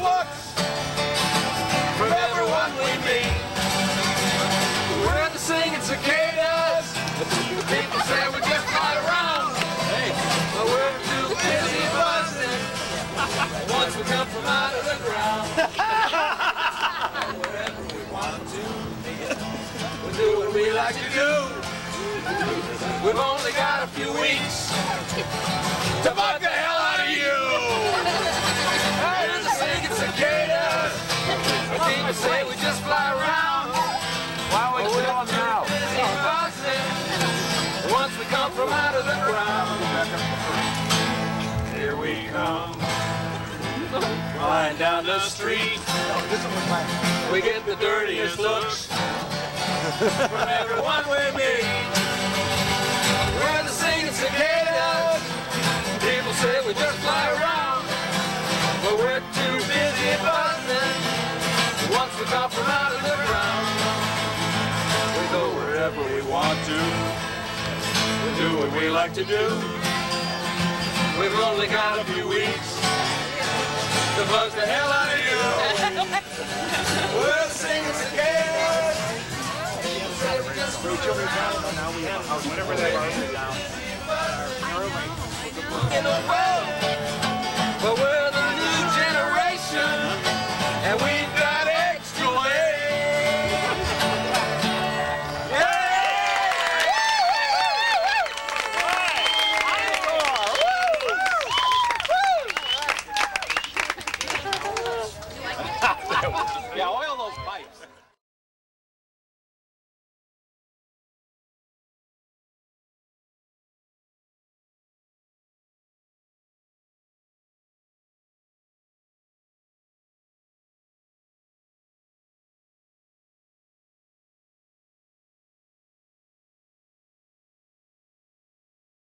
looks from everyone we meet. We're the Singin Cicadas. People say we just fly around, but we're too busy buzzing once we come from out of the ground. Whatever we want to, we'll do what we like to do. We've only got a few weeks to bug the hell out of you. We're the Singin Cicadas. People say we just fly around. Why would you do them now? Once we come from out of the ground, here we come, flying down the street. We get the dirtiest looks from everyone we meet. We're the Singin Cicadas. People say we just fly around, but we're too busy buzzing. Once we come from out of the ground, we go wherever we want to. We do what we like to do. We've only got a few weeks to buzz the hell out of you. We're the Singin Cicadas. Whenever they are down. In the way.